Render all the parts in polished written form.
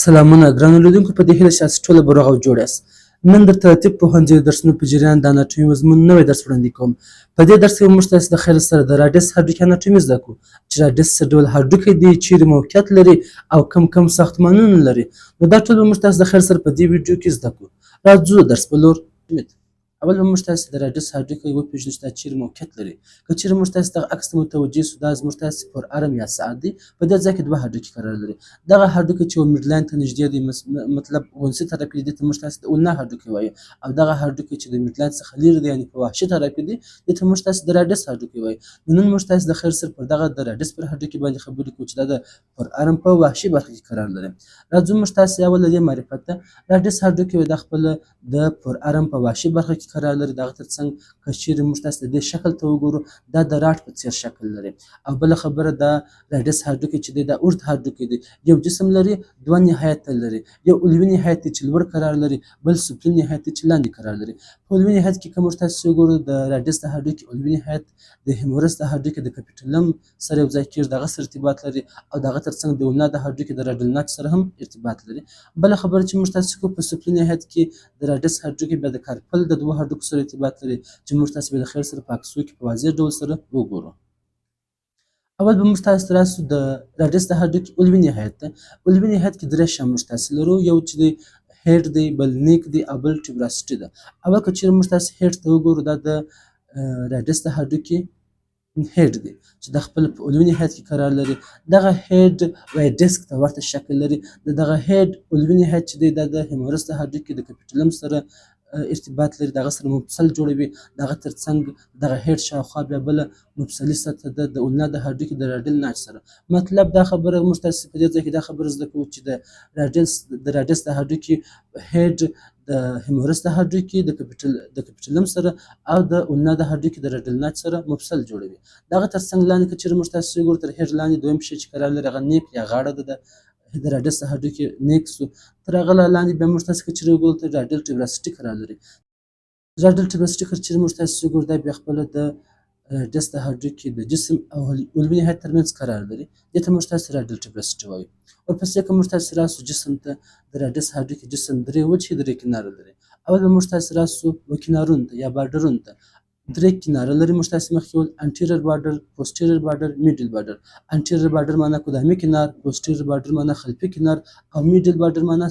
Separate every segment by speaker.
Speaker 1: سلامونه ګرانو لیدونکو، په دې هیله چې تاسو ټوله به روغ او جوړ یاست. نن درته د طب پوهنځي د درسونو په جریان د اناټومي مضمون نوی درس وړاندې کوم. په دې درس کې به موږ تاسو د خیر سره د راډیس هډوکي اناټومي زده کړو چې راډیس څه ډول هډوکی دی، چیرې موقعیت لري او کم ساختمانونه لري. نو دا ټول به موږ تاسو د خیر سره په دې ویډیو کې زده کړو. راځو د درس په لور. اول به موږ تاسو د راډیس هډوکی وپېژنو چې دا چیرې موقعیت لري. که چیرې موږ تاسو دغه عکس ته متوجه سو، دا زموږ تاسو پر ارم یا ساعت دی. په دې ځای کې دوه هډوکي قرار لري. دغه هډوکی چې میډ لاین ته نږدې دی، مطلب ونسي طرف کې دي، ته موږ تاسو د اولنا هډوکی وایو. او دغه هډوکی چې د میډ لاین څخه لرې دی، یعنې په وحشي طرف کې دی، دې ته موږ تاسو د راډیس هډوکی وایو. نو نن موږ تاسو د خیر سره پر دغه د راډیس پر هډوکي باندې خبرې کوو چې دا د پر ارم په وحشي برخه کې قرار لري. راځو موږ تاسو اول د دې معرفت ته. راډیس هډوکی د خپله د پر ارم په وحشي برخه کې قرار لري. دغه ترڅنګ که چیرې موږ تاسو د دې شکل ته وګورو، دا د راډ په څیر شکل لري. او بله خبره، دا راډیس هډوکی چې دی دا اوږد هډوکی دی. یو جسم لري، دوه نهایت لري. یو علوي نهایت دی چې لوړ قرار لري، بل سفلي نهایت دی چې لاندې قرار لري. په علوي نهایت کې که موږ تاسو وګورو، د راډیس د هډوکي علوي نهایت د هیمورس د هډوکي د کپیټولم سره یو ځای کېږي، دغه سره ارتباط لري. او دغه ترڅنګ د اولنا د هډوکي د راډل ناچ سره هم ارتباط لري. بله خبره چې موږ تاسو کوو، په سفلي نهایت کې د راډیس هډوکي بیا د کارپل د دوه هډوکو سره ارتباط لري، چې موږ تاسو بیا د خیر سره په عکسو کې په واضح ډول سره وګورو. اول به موږ تاسو ته راسو د راډیس د هډوکي علوي نهایت ته. علوي نهایت کې درې شیان موږ تاسو لرو. یو چې دی هیډ دی، بل نیک دی او بل ټیوبراسټي ده. اول که چیرې موږ تاسو هیډ ته وګورو، دا د راډیس د هډوکي هیډ دی چې د خپل په علوي نهایت کې قرار لري. دغه هیډ وایي ډیسک ته ورته شکل لري. د دغه هیډ علوي نهایت چې دی دا د هیمورس د هډوکي د کپیټولم سره ارتباط لري، دغه سره مفصل جوړوي. دغه ترڅنګ دغه هیډ شاوخوا بیا بله مفصلي سطحه ده د اولنا د هډوکي د راډل ناچ سره. مطلب دا خبره موږ تاسو په دې ځای کې دا خبره زده کوو چې د راډیس د هډوکي هیډ د هیمورس د هډوکي د کپیټولم سره او د اولنا د هډوکي د راډل ناچ سره مفصل جوړوي. دغه ترڅنګ لاندې که چیرې موږ تاسو وګورو، تر هیډ لاندې دویم شی چې قرار لري هغه نیک یا غاړه ده. د راډیس د هډوکي نیک سو. تر هغه لاندې بیا موږ تاسو که چیرې وګورو، تر راډل ټیوبراسټي قرار لري. راډل ټیوبراسټي که چیرې موږ تاسو وګورو، دا بیا خپله د راډیس د هډوکي د جسم او علوي نهایت ترمنځ قرار لري. دې ته موږ تاسو راډل ټیوبراسټي وایو. ورپسې که موږ تاسو راسو جسم ته، د راډیس هډوکي جسم درې وجهې درې کناره لري. اول به موږ تاسو راسو وکینارونو ته یا بارډرونو ته. درې کناره لري. موږ تاسو مخکې وویل انټیریر بارډر، پوسټیریر بارډر، میډل بارډر. انټیریر بارډر معنا قدامي کنار، پوسټیریر بارډر معنا خلفي کنار او میډل بارډر معنا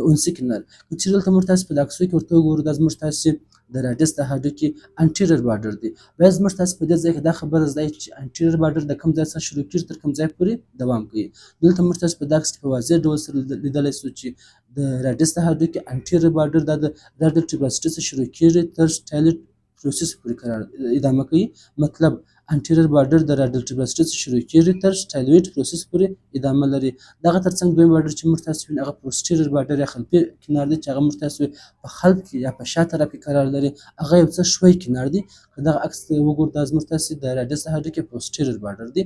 Speaker 1: اونسي کنار. که چیرې دلته موږ تاسو په عکسو کې ورته وګورو، دا زموږ تاسو د راډیس د هډوکي انټیریر بارډر دی. بیا زموږ تاسو په دې ځای کې دا خبره زده چې انټیریر بارډر د کوم ځای څخه شروع کېږي تر کوم ځای پورې دوام کوي. دلته موږ تاسو په دا عکس کې په واضح ډول سره لیدلی سو چې د راډیس د هډوکي انټیریر بارډر دا د راډل ټیوبراسټي څخه شروع کېږي تر سټایلټ پروسس پورې ادامه کوي. مطلب انټیریر بارډر د راډل ټیوبراسټي څخه شروع کېږي تر سټایلویډ پروسس پورې ادامه لري. دغه ترڅنګ دویم بارډر چې موږ تاسو وینئ، هغه پوسټیریر بارډر یا خلفي کنار دی، چې هغه موږ تاسو په خلف کې یا په شا طرف کې قرار لري. هغه یو څه ښوی کنار دی. که دغه عکس ته وګورو، دا زموږ تاسو د راډیس د هډوکي پوسټیریر بارډر دی.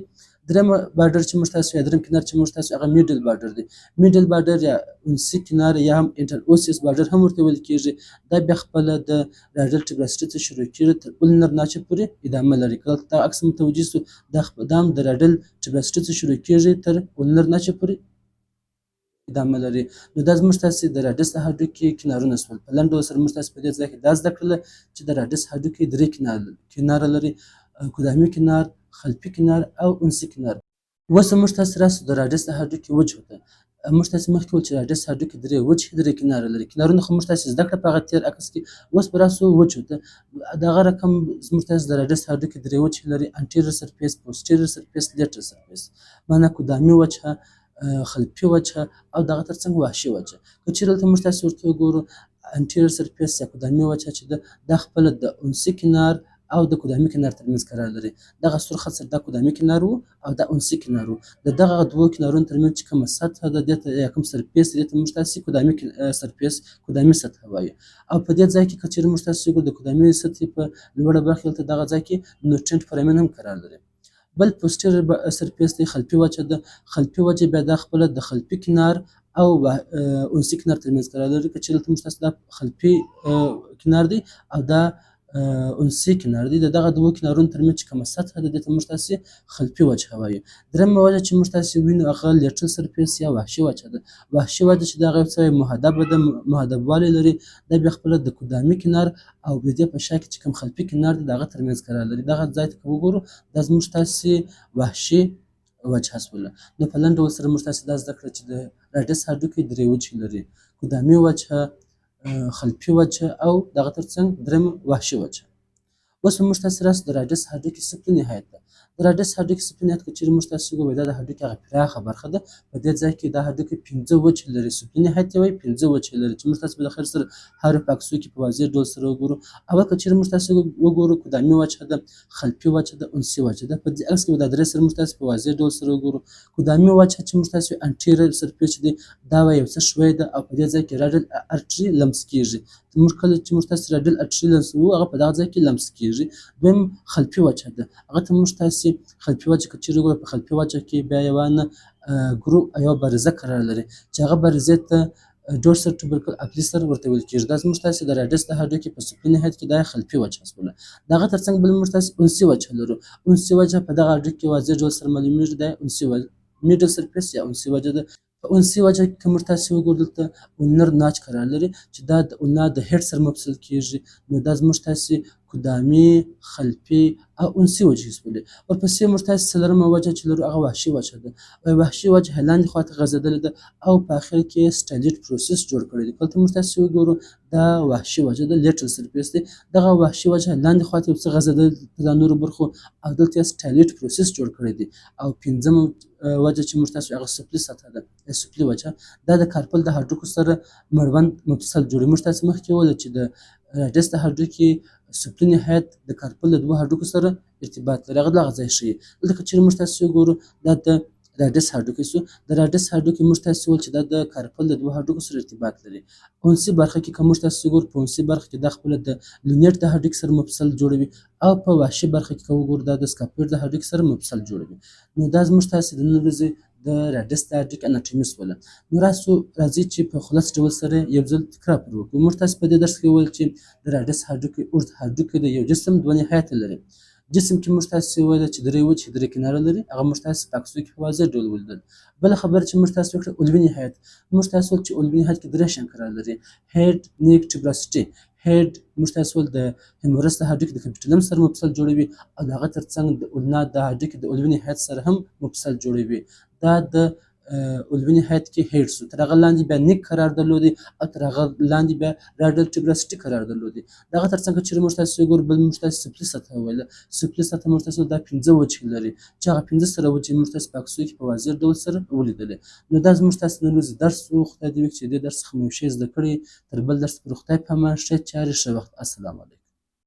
Speaker 1: دریم بارډر چې موږ تاسو یا دریم کنار چې موږ تاسو هغه میډل بارډر دی. میډل بارډر یا اونسي کنار یا هم انټر اوسیس بارډر هم ورته ویل کېږي. دا بیا خپله د راډل ټیوبراسټي څخه شروع کېږي تر اولنر ناچه پورې ادامه لري. که دغه عکس متوجه سو، دا هم د راډل ټیوبراسټي څخه شروع کېږي تر اولنر ناچه پورې ادامه لري. نو دا زموږ تاسو د راډیس د هډوکي کنارونه سول. په لنډ ډول سره موږ تاسو په دې ځای کې دا زده کړله چې د راډیس هډوکي درې کناره لري: قدامي کنار، خلفي کنار او اونسي کنار. اوس موږ تاسو راسو د راډیس د هډوکي وجهو ته. موږ تاسو مخکې وویل چې راډیس هډوکي درې وجهې درې کناره لري. کنارونه خو موږ تاسو زده کړه په هغه تېر عکس کې. اوس به راسو وجهو ته. دغه رقم زموږ تاسو د راډیس هډوکي درې وجهې لري: انټیریر سرفیس، پوسټیریر سرفیس، لیټر سرفیس. معنا قدامي وجهه، خلفي وجهه او دغه ترڅنګ وحشي وجهه. که چیرې دلته موږ تاسو ورته وګورو، انټیریر سرفیس یا قدامي وجهه چې ده، دا خپله د اونسي کنار او د قدامي کنار ترمنځ قرار لري. دغه سور خط سره دا قدامي کنار و او دا اونسي کنار و. د دغه دوو کنارونو ترمنځ چې کومه سطحه ده، دې ته یا کوم سرفیس دی، دې ته موږ تاسو قدامي سرفیس، قدامي سطحه وایو. او په دې ځای کې که چیرې موږ تاسو وګورو، د قدامي سطحې په لوړه برخه دلته دغه ځای کې نیوټرینټ فرامین هم قرار لري. بل پوسټیریر سرفیس دی، خلفي وجه ده. خلفي وجه بیا دا خپله د خلفي کنار او اونسي کنار ترمنځ قرار لري. که چیرې دلته موږ تاسو دا خلفي کنار دی او دا انسي کنار دی. د دغه دوو کنارونو ترمنځ چې کومه سطحه ده دې ته موږ تاسې خلفي وجه وایو. درېیمه وجه چې موږ تاسې وینو هغه لیټرل سرفیس یا وحشي وجه ده. وحشي وجه چې دغه یو څه مهدبه ده، مهدبوالی لري، دا بیا خپله د قدامي کنار او د دې په شا کې چې کوم خلفي کنار دی د هغه ترمنځ قرار لري. دغه ځای ته که وګورو دا زموږ تاسې وحشي وجه شوله. نو په لنډ ډول سره موږ تاسې دا زده کړه چې د راډیس هډوکی درې وجهې لري: قدامي وجه، خلفي وجه او دغه ترڅنګ درېیمه وحشي وجه. اوس به موږ تاسې راسو د راډیس هډوکي سفلي نهایت ته. د راډیس هډوکي سفلي نهایت که چیرې موږ تاسې وګورو دا د هډوکي هغه پراخه برخه ده. په دې ځای کې دا هډوکی 5 وجهې لري. سفلي نهایت یې وایي 5 وجهې لري چې موږ تاسې به د خیر سره هر په عکسو کې په واضح ډول سره وګورو. اول که چیرې موږ تاسې وګورو قدامي وجه ده، خلفي وجه ده، انسي وجه ده. په دې عکس کې به دا درې سره موږ تاسې په واضح ډول سره وګورو. قدامي وجه چې موږ تاسې انټیریر سرفیس دی دا یو څه ښوی ده او په دې ځای کې راډیل ارټري لمس کېږي. موږ کله چې موږ تاسې راډیل ارټري لمسوو هغه په دغه ځای کې لمس کېږي. دویم خلفي وجه ده، هغه ته موږ تاسې خلفي وجه که چیرې وګورو په خلفي وجه کې بیا یوه ګروپ یوه بارزه قرار لري چې هغه بارزې ته ډورسل ټوبرکل اپلیسر ورته ویل کېږي. دا زموږ تاسې د راډیس د هډوکي په سفلي نهایت کې دا خلفي وجه شوله. د هغه ترڅنګ بل موږ تاسې انسي وجه لرو. انسي وجه په دغه هډوکي کې واضح ډول سره معلومېږي دا انسي وجه میډل سرفیس یا انسي وجه ده. په انسي وجه کې که موږ تاسې وګورو دلته اولنر ناچ قرار لري چې دا د اولنا د هډ سره مفصل کېږي. نو دا زموږ تاسې قدامي، خلفي او انسي وجهې شولې. ورپسې موږ تاسې څلورمه وجه چې لرو هغه وحشي وجه ده. وحشي وجه لاندې خواته غځېدلې ده او په اخر کې سټایلېټ پروسس جوړ کړی دی. کله موږ تاسې وګورو دا وحشي وجه ده، لیټرل سرفیس دی. دغه وحشي وجه لاندې خواته یو څه غځېدلې ده د نورو برخو او دلته یې سټایلېټ پروسس جوړ کړی دی. او پنځمه وجه چې موږ تاسې هغه سفلي سطحه ده، سفلي وجه دا د کارپل د هډوکو سره مړوند مفصل جوړوي. موږ تاسې مخکې وویل چې د راډیس د هډوکي سفلي نهایت د کارپل د دوو هډوکو سره ارتباط لري، هغه دغه ځای ښیي. دلته که چیرې موږ تاسې وګورو دا د راډیس هډوکی شو. د راډیس هډوکي موږ تاسې وویل چې دا د کارپل د دوو هډوکو سره ارتباط لري. انسي برخه کې که موږ تاسې وګورو په انسي برخه کې دا خپله د لونیټ د هډوکي سره مفصل جوړوي او په وحشي برخه کې که وګورو دا د سکاپویډ د هډوکي سره مفصل جوړوي. نو دا زموږ تاسې د نن ورځې د راډیس د هډوکي اناټومي شوله. نو راځئ چې په خلاص ډول سره یو ځل تکرار پر وکړو. موږ تاسې په دې درس کې وویل چې د راډیس هډوکي اوږد هډوکی د یو جسم دوه نهایته لري. جسم کې موږ تاسې وویل چې درې وجهې درې کناره لري، هغه موږ تاسې په عکسو کې په واضح ډول ولیدل. بله خبره چې موږ تاسې وکړه علوي نهایت. موږ تاسې وویل چې علوي نهایت کې درې شیان قرار لري: هډ، نیک، ټیوبراسټي. هډ موږ تاسې وویل د هیمورس د هډوکي د کپیټولم سره مفصل جوړوي او د هغه ترڅنګ د اولنا د هډوکي د علوي نهایت سره هم مفصل جوړوي. دا د علوي نهایت کې هډ شو. تر هغه لاندې بیا نیک قرار درلودی او تر هغه لاندې بیا راډیل ټیوبراسټي قرار درلودی. دغه ترڅنګ چیرې موږ تاسې وګورو بل موږ تاسې سفلي سطحه وویله. سفلي سطحه موږ تاسې دا 5 وجهې لري چې هغه 15 سره وجهې موږ تاسې په عکسو کې په واضح ډول سره ولیدلې. نو دا زموږ تاسې نن ورځې درس و. خدای دې وکړي چې دې درس څخه مو یو شی زده کړی. تر بل درس پورې خدای په امان، ښې چارې، ښه وخت. السلام علیکم.